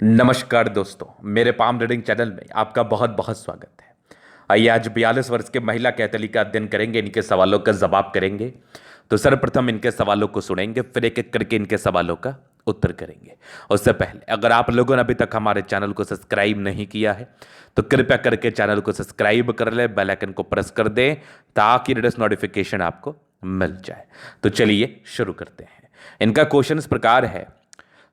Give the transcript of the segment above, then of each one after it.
नमस्कार दोस्तों, मेरे पाम रीडिंग चैनल में आपका बहुत बहुत स्वागत है। आइए आज 42 वर्ष के महिला कैथली का अध्ययन करेंगे, इनके सवालों का जवाब करेंगे। तो सर्वप्रथम इनके सवालों को सुनेंगे, फिर एक एक करके इनके सवालों का उत्तर करेंगे। उससे पहले अगर आप लोगों ने अभी तक हमारे चैनल को सब्सक्राइब नहीं किया है तो कृपया करके चैनल को सब्सक्राइब कर ले, बेल आइकन को प्रेस कर दें ताकि लेटेस्ट नोटिफिकेशन आपको मिल जाए। तो चलिए शुरू करते हैं। इनका क्वेश्चन इस प्रकार है,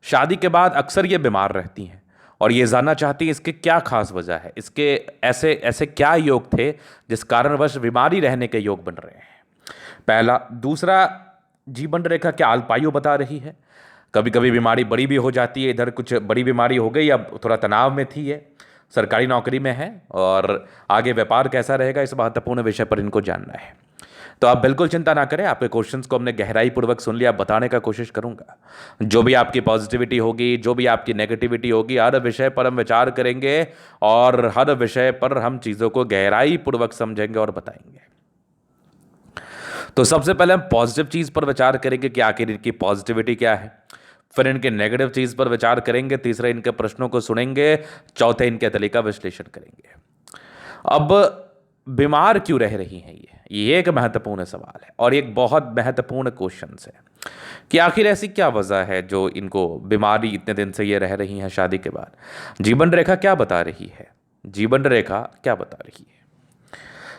शादी के बाद अक्सर ये बीमार रहती हैं और ये जानना चाहती हैं इसके क्या खास वजह है, इसके ऐसे ऐसे क्या योग थे जिस कारणवश बीमारी रहने के योग बन रहे हैं। पहला। दूसरा, जीवन रेखा क्या अल्पायु बता रही है। कभी कभी बीमारी बड़ी भी हो जाती है, इधर कुछ बड़ी बीमारी हो गई या थोड़ा तनाव में थी, ये सरकारी नौकरी में है और आगे व्यापार कैसा रहेगा, इस महत्वपूर्ण विषय पर इनको जानना है। तो आप बिल्कुल चिंता ना करें, आपके क्वेश्चंस को हमने गहराई पूर्वक सुन लिया, बताने का कोशिश करूंगा। जो भी आपकी पॉजिटिविटी होगी, जो भी आपकी नेगेटिविटी होगी, हर विषय पर हम विचार करेंगे और हर विषय पर हम चीज़ों को गहराई पूर्वक समझेंगे और बताएंगे। तो सबसे पहले हम पॉजिटिव चीज़ पर विचार करेंगे कि आखिर इनकी पॉजिटिविटी क्या है, फिर इनके नेगेटिव चीज़ पर विचार करेंगे, तीसरे इनके प्रश्नों को सुनेंगे, चौथे इनके तरीके का विश्लेषण करेंगे। अब बीमार क्यों रह रही हैं ये एक महत्वपूर्ण सवाल है और एक बहुत महत्वपूर्ण क्वेश्चन है कि आखिर ऐसी क्या वजह है जो इनको बीमारी इतने दिन से ये रह रही हैं शादी के बाद। जीवन रेखा क्या बता रही है, जीवन रेखा क्या बता रही है।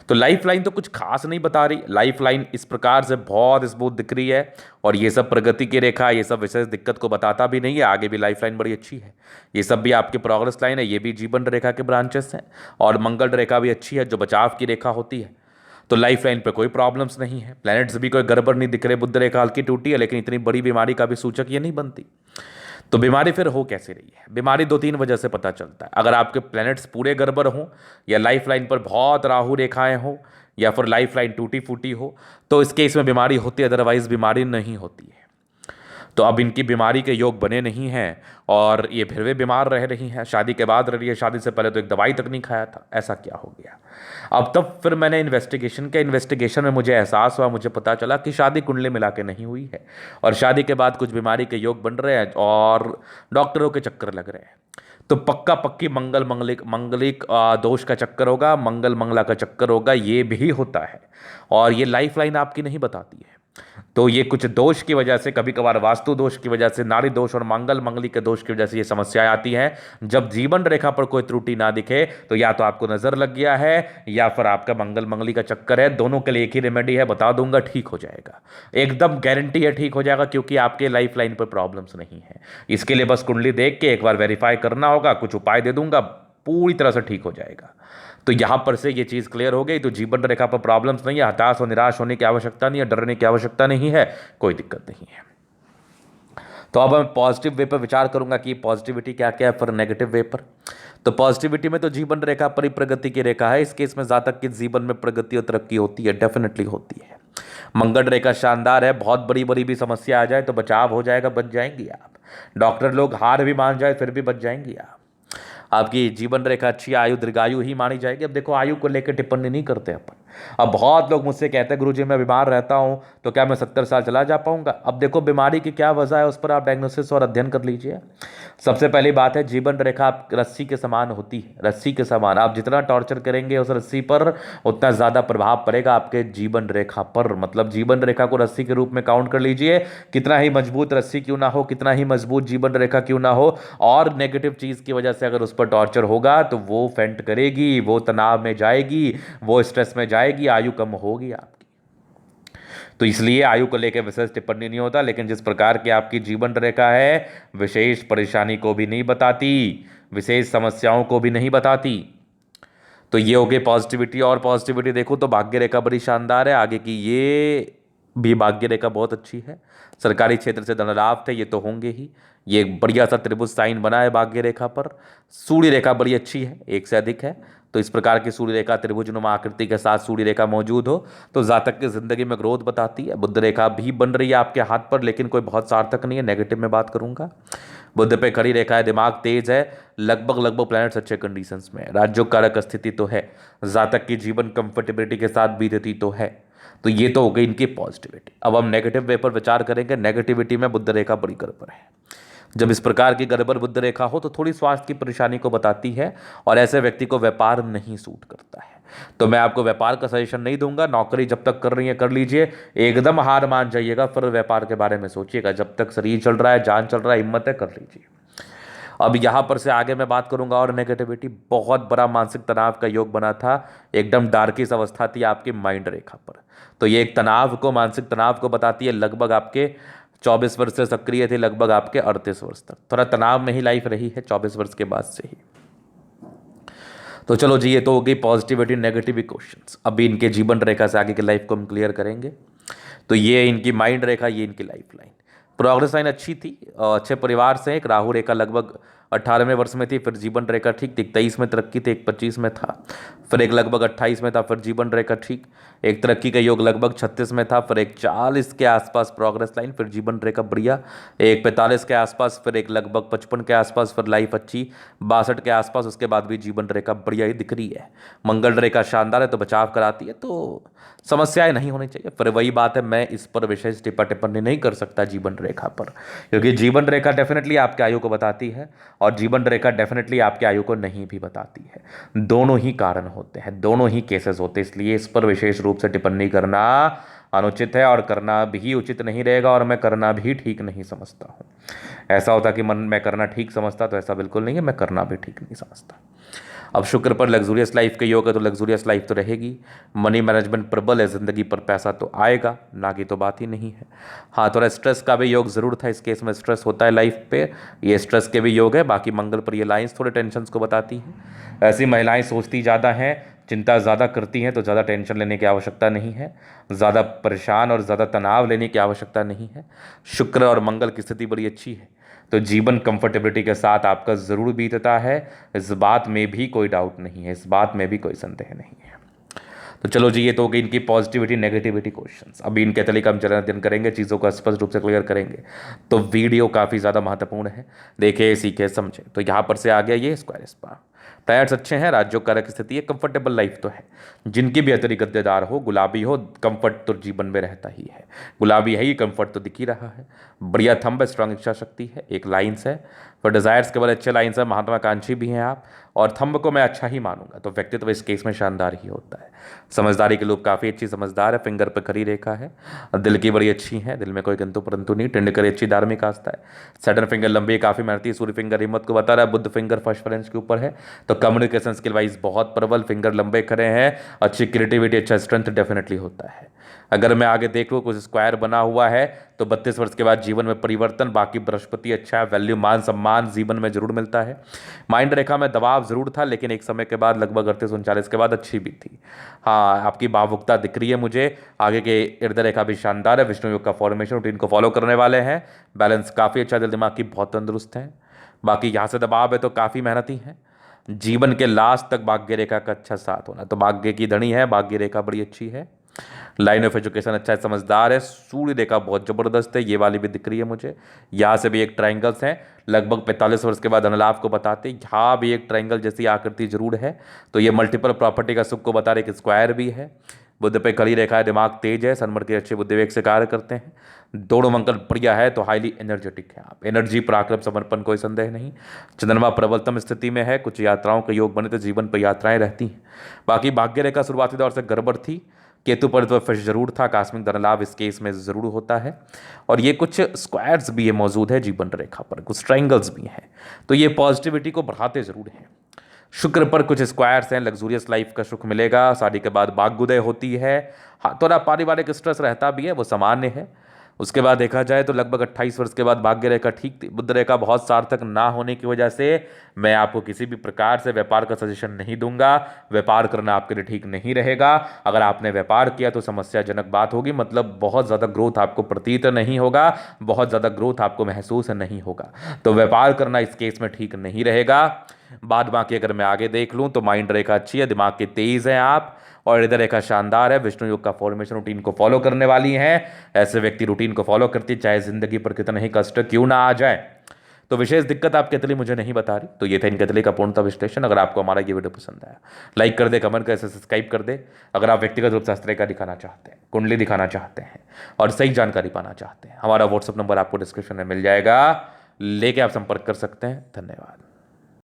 तो लाइफ लाइन तो कुछ खास नहीं बता रही। लाइफ लाइन इस प्रकार से बहुत स्मूथ दिख रही है और ये सब प्रगति की रेखा, ये सब विशेष दिक्कत को बताता भी नहीं है। आगे भी लाइफ लाइन बड़ी अच्छी है, ये सब भी आपकी प्रोग्रेस लाइन है, ये भी जीवन रेखा के ब्रांचेस हैं और मंगल रेखा भी अच्छी है जो बचाव की रेखा होती है। तो लाइफ लाइन पे कोई प्रॉब्लम्स नहीं है, प्लैनेट्स भी कोई गड़बड़ नहीं दिख रहे। बुध रेखा हल्की टूटी है लेकिन इतनी बड़ी बीमारी का भी सूचक ये नहीं बनती। तो बीमारी फिर हो कैसे रही है। बीमारी दो तीन वजह से पता चलता है। अगर आपके प्लैनेट्स पूरे गड़बड़ हों या लाइफ लाइन पर बहुत राहु रेखाएं हो या फिर लाइफ लाइन टूटी फूटी हो तो इस केस में बीमारी होती है, अदरवाइज बीमारी नहीं होती है। तो अब इनकी बीमारी के योग बने नहीं हैं और ये फिर वे बीमार रह रही हैं। शादी के बाद रह रही है, शादी से पहले तो एक दवाई तक नहीं खाया था, ऐसा क्या हो गया। अब तब फिर मैंने इन्वेस्टिगेशन में मुझे एहसास हुआ, मुझे पता चला कि शादी कुंडली मिला के नहीं हुई है और शादी के बाद कुछ बीमारी के योग बन रहे हैं और डॉक्टरों के चक्कर लग रहे हैं। तो पक्का पक्की मंगलिक दोष का चक्कर होगा, मंगल मंगला का चक्कर होगा, ये भी होता है और ये लाइफ लाइन आपकी नहीं बताती है। तो ये कुछ दोष की वजह से, कभी कभार वास्तु दोष की वजह से, नारी दोष और मंगल मंगली के दोष की वजह से ये समस्याएं आती हैं। जब जीवन रेखा पर कोई त्रुटि ना दिखे तो या तो आपको नजर लग गया है या फिर आपका मंगल मंगली का चक्कर है। दोनों के लिए एक ही रेमेडी है, बता दूंगा, ठीक हो जाएगा, एकदम गारंटी है ठीक हो जाएगा, क्योंकि आपके लाइफ लाइन पर प्रॉब्लम्स नहीं है। इसके लिए बस कुंडली देख के एक बार वेरीफाई करना होगा, कुछ उपाय दे दूंगा, पूरी तरह से ठीक हो जाएगा। तो यहां पर से ये चीज क्लियर हो गई। तो जीवन रेखा पर प्रॉब्लम्स नहीं है, हताश और निराश होने की आवश्यकता नहीं है, डरने की आवश्यकता नहीं है, कोई दिक्कत नहीं है। तो अब मैं पॉजिटिव वे पर विचार करूंगा कि पॉजिटिविटी क्या क्या है, फिर नेगेटिव वे पर। तो पॉजिटिविटी में तो जीवन रेखा पर ही प्रगति की रेखा है। इस केस में जातक के जीवन में प्रगति और तरक्की होती है, डेफिनेटली होती है। मंगल रेखा शानदार है, बहुत बड़ी बड़ी भी समस्या आ जाए तो बचाव हो जाएगा, बच जाएंगी आप। डॉक्टर लोग हार भी मान जाए फिर भी बच जाएंगी आप। आपकी जीवन रेखा अच्छी, आयु दीर्घायु ही मानी जाएगी। अब देखो, आयु को लेकर टिप्पणी नहीं करते अपन। अब बहुत लोग मुझसे कहते हैं गुरुजी मैं बीमार रहता हूं तो क्या मैं 70 साल चला जा पाऊंगा। अब देखो बीमारी की क्या वजह है, उस पर आप डायग्नोसिस और अध्ययन कर लीजिए। सबसे पहली बात है, जीवन रेखा आप रस्सी के समान होती है, रस्सी के समान। आप जितना टॉर्चर करेंगे उस रस्सी पर उतना ज़्यादा प्रभाव पड़ेगा आपके जीवन रेखा पर। मतलब जीवन रेखा को रस्सी के रूप में काउंट कर लीजिए। कितना ही मजबूत रस्सी क्यों ना हो, कितना ही मजबूत जीवन रेखा क्यों ना हो, और नेगेटिव चीज़ की वजह से अगर उस पर टॉर्चर होगा तो वो फेंट करेगी, वो तनाव में जाएगी, वो स्ट्रेस में जाएगी, आयु कम होगी आपकी। तो इसलिए आयु को लेकर विशेष टिप्पणी नहीं होता। लेकिन जिस प्रकार की आपकी जीवन रेखा है, विशेष परेशानी को भी नहीं बताती, विशेष समस्याओं को भी नहीं बताती। तो ये हो गई पॉजिटिविटी। और पॉजिटिविटी देखो तो भाग्य रेखा बड़ी शानदार है आगे की, ये भी भाग्य रेखा बहुत अच्छी है। सरकारी क्षेत्र से धन लाभ थे, ये तो होंगे ही। ये एक बढ़िया सा त्रिभुज साइन बना है भाग्य रेखा पर। सूर्य रेखा बड़ी अच्छी है, एक से अधिक है। तो इस प्रकार की सूर्य रेखा त्रिभुजनुमा आकृति के साथ सूर्य रेखा मौजूद हो तो जातक की जिंदगी में ग्रोथ बताती है। बुध रेखा भी बन रही है आपके हाथ पर, लेकिन कोई बहुत सार्थक नहीं है, नेगेटिव में बात करूंगा। बुध पे खड़ी रेखा है, दिमाग तेज है, लगभग प्लैनेट्स अच्छे कंडीशंस में, राज्यों कारक स्थिति तो है, जातक की जीवन कंफर्टेबिलिटी के साथ बीतती तो है। तो ये तो हो गई इनकी पॉजिटिविटी। अब हम नेगेटिव वे पर विचार करेंगे। नेगेटिविटी में बुध रेखा बड़ी गड़बड़ है। जब इस प्रकार की गड़बड़ बुद्ध रेखा हो तो थोड़ी स्वास्थ्य की परेशानी को बताती है और ऐसे व्यक्ति को व्यापार नहीं सूट करता है। तो मैं आपको व्यापार का सजेशन नहीं दूंगा। नौकरी जब तक कर रही है कर लीजिए, एकदम हार मान जाइएगा फिर व्यापार के बारे में सोचिएगा। जब तक शरीर चल रहा है, जान चल रहा है, हिम्मत है, कर लीजिए। अब यहां पर से आगे मैं बात करूंगा और नेगेटिविटी, बहुत बड़ा मानसिक तनाव का योग बना था, एकदम डार्किश अवस्था थी आपकी माइंड रेखा पर। तो ये एक तनाव को, मानसिक तनाव को बताती है। लगभग आपके 24 वर्ष से सक्रिय थे, लगभग आपके 38 वर्ष तक थोड़ा तनाव में ही लाइफ रही है 24 वर्ष के बाद से ही। तो चलो जी, ये तो हो गई पॉजिटिविटी नेगेटिव क्वेश्चंस। अभी इनके जीवन रेखा से आगे की लाइफ को हम क्लियर करेंगे। तो ये इनकी माइंड रेखा, ये इनकी लाइफ लाइन। प्रोग्रेस लाइन अच्छी थी, अच्छे परिवार से। एक राहु रेखा लगभग 18वें वर्ष में थी, फिर जीवन रेखा ठीक थी। 23 में तरक्की थी, एक 25 में था, फिर एक लगभग 28 में था, फिर जीवन रेखा ठीक। एक तरक्की का योग लगभग 36 में था, फिर एक 40 के आसपास प्रोग्रेस लाइन, फिर जीवन रेखा बढ़िया, एक 45 के आसपास, फिर एक लगभग 55 के आसपास, फिर लाइफ अच्छी 62 के आसपास। उसके बाद भी जीवन रेखा बढ़िया ही दिख रही है। मंगल रेखा शानदार है, तो बचाव कराती है, तो समस्याएं नहीं होनी चाहिए। फिर वही बात है, मैं इस पर विशेष टिप्पणी नहीं कर सकता जीवन रेखा पर, क्योंकि जीवन रेखा डेफिनेटली आपके आयु को बताती है और जीवन रेखा डेफिनेटली आपके आयु को नहीं भी बताती है। दोनों ही कारण होते हैं, दोनों ही केसेस होते हैं, इसलिए इस पर विशेष रूप से टिप्पणी करना अनुचित है और करना भी उचित नहीं रहेगा, और मैं करना भी ठीक नहीं समझता हूँ। ऐसा होता कि मन मैं करना ठीक समझता, तो ऐसा बिल्कुल नहीं है, मैं करना भी ठीक नहीं समझता। अब शुक्र पर लग्जूरियस लाइफ के योग है, तो लग्जूरियस लाइफ तो रहेगी। मनी मैनेजमेंट प्रबल है, जिंदगी पर पैसा तो आएगा, ना की तो बात ही नहीं है। हाँ, थोड़ा स्ट्रेस का भी योग जरूर था, इस केस में स्ट्रेस होता है लाइफ पे, ये स्ट्रेस के भी योग है। बाकी मंगल पर ये लाइंस थोड़े टेंशन को बताती हैं। ऐसी महिलाएं सोचती ज़्यादा हैं, चिंता ज़्यादा करती हैं, तो ज़्यादा टेंशन लेने की आवश्यकता नहीं है, ज़्यादा परेशान और ज़्यादा तनाव लेने की आवश्यकता नहीं है। शुक्र और मंगल की स्थिति बड़ी अच्छी है, तो जीवन कंफर्टेबिलिटी के साथ आपका ज़रूर बीतता है। इस बात में भी कोई डाउट नहीं है, इस बात में भी कोई संदेह नहीं है। तो चलो जी, ये तो हो गई इनकी पॉजिटिविटी नेगेटिविटी क्वेश्चंस। अभी इनके तरीका हम अध्ययन करेंगे, चीज़ों को स्पष्ट रूप से क्लियर करेंगे। तो वीडियो काफ़ी ज़्यादा महत्वपूर्ण है, देखे सीखे समझे। तो यहाँ पर से आ गया ये स्क्वायर स्पा। प्लैनेट्स अच्छे हैं, राज्यों कारक स्थिति है, कंफर्टेबल लाइफ तो है। जिनकी भी अतिरिक्त गद्देदार हो, गुलाबी हो, कंफर्ट तो जीवन में रहता ही है। गुलाबी है ही, कंफर्ट तो दिख ही रहा है। बढ़िया थंब है, स्ट्रांग इच्छा शक्ति है, एक लाइन्स है। फिर डिजायर्स के बड़े अच्छे लाइन्स है, महात्माकांक्षी भी हैं आप, और थंब को मैं अच्छा ही मानूंगा। तो व्यक्तित्व इस केस में शानदार ही होता है। समझदारी के लोग काफ़ी अच्छी समझदार है, फिंगर पे खरी रेखा है, दिल की बड़ी अच्छी है, दिल में कोई किंतु परंतु नहीं। टिंडकरी अच्छी धार्मिक आस्था है, सैटर्न फिंगर लंबी काफ़ी मेहनती, सूर्य फिंगर हिम्मत को बता रहा है, बुद्ध फिंगर फर्स्ट फ्रेंच के ऊपर है। तो कम्युनिकेशन स्किल वाइज बहुत प्रबल, फिंगर लंबे खड़े हैं, अच्छी क्रिएटिविटी, अच्छा स्ट्रेंथ डेफिनेटली होता है। अगर मैं आगे देख लूँ, कुछ स्क्वायर बना हुआ है, तो 32 वर्ष के बाद जीवन में परिवर्तन। बाकी बृहस्पति अच्छा है, वैल्यू मान सम्मान जीवन में जरूर मिलता है। माइंड रेखा में दबाव जरूर था, लेकिन एक समय के बाद लगभग 38-39 के बाद अच्छी भी थी। हाँ, आपकी भावुकता दिख रही है मुझे। आगे के इर्द रेखा भी शानदार है, विष्णु योग का फॉर्मेशन रूटीन को फॉलो करने वाले हैं, बैलेंस काफ़ी अच्छा, दिल दिमाग की बहुत तंदुरुस्त है। बाकी यहाँ से दबाव है तो काफ़ी मेहनती है। जीवन के लास्ट तक भाग्य रेखा का अच्छा साथ होना, तो भाग्य की धनी है, भाग्य रेखा बड़ी अच्छी है। लाइन ऑफ एजुकेशन अच्छा है, समझदार है। सूर्य रेखा बहुत जबरदस्त है, ये वाली भी दिख रही है मुझे। यहाँ से भी एक ट्राइंगल्स है, लगभग 45 वर्ष के बाद धनलाभ को बताते। यहाँ भी एक ट्राइंगल जैसी आकृति जरूर है, तो ये मल्टीपल प्रॉपर्टी का सुख को बता रहे, एक स्क्वायर भी है। बुद्ध पे खड़ी रेखा है, दिमाग तेज है, सनमर के अच्छे बुद्धिवेग से कार्य करते हैं। दोनों मंगल बढ़िया है, तो हाईली एनर्जेटिक है आप, एनर्जी पराक्रम समर्पण कोई संदेह नहीं। चंद्रमा प्रबलतम स्थिति में है, कुछ यात्राओं के योग बने तो जीवन पर यात्राएं रहती हैं। बाकी भाग्य रेखा शुरुआती दौर से गड़बड़ थी, केतु पर तो फिश जरूर था, आकस्मिक धनलाभ इस केस में जरूर होता है। और ये कुछ स्क्वायर्स भी ये मौजूद है जीवन रेखा पर, कुछ ट्राइंगल्स भी हैं, तो ये पॉजिटिविटी को बढ़ाते जरूर हैं। शुक्र पर कुछ स्क्वायर्स हैं, लग्जूरियस लाइफ का सुख मिलेगा। शादी के बाद भाग्योदय होती है। हाँ, थोड़ा पारिवारिक स्ट्रेस रहता भी है, वो सामान्य है। उसके बाद देखा जाए तो लगभग 28 वर्ष के बाद भाग्य रेखा ठीक थी। बुध रेखा बहुत सार्थक ना होने की वजह से मैं आपको किसी भी प्रकार से व्यापार का सजेशन नहीं दूंगा। व्यापार करना आपके लिए ठीक नहीं रहेगा। अगर आपने व्यापार किया तो समस्याजनक बात होगी, मतलब बहुत ज़्यादा ग्रोथ आपको प्रतीत नहीं होगा, बहुत ज़्यादा ग्रोथ आपको महसूस नहीं होगा। तो व्यापार करना इस केस में ठीक नहीं रहेगा। बाद बाकी अगर मैं आगे देख लूँ तो माइंड रेखा अच्छी है, दिमाग के तेज हैं आप, और इधर रेखा शानदार है, विष्णु योग का फॉर्मेशन रूटीन को फॉलो करने वाली है। ऐसे व्यक्ति रूटीन को फॉलो करती, चाहे जिंदगी पर कितना ही कष्ट क्यों ना आ जाए। तो विशेष दिक्कत आपके तिथि मुझे नहीं बता रही। तो ये था इनके तिथि का पूर्णतः विश्लेषण। अगर आपको हमारा ये वीडियो पसंद आया, लाइक कर दे, कमेंट कर, सब्सक्राइब कर दे। अगर आप व्यक्तिगत रूप से हस्तरेखा दिखाना चाहते हैं, कुंडली दिखाना चाहते हैं और सही जानकारी पाना चाहते हैं, हमारा व्हाट्सअप नंबर आपको डिस्क्रिप्शन में मिल जाएगा, लेके आप संपर्क कर सकते हैं। धन्यवाद।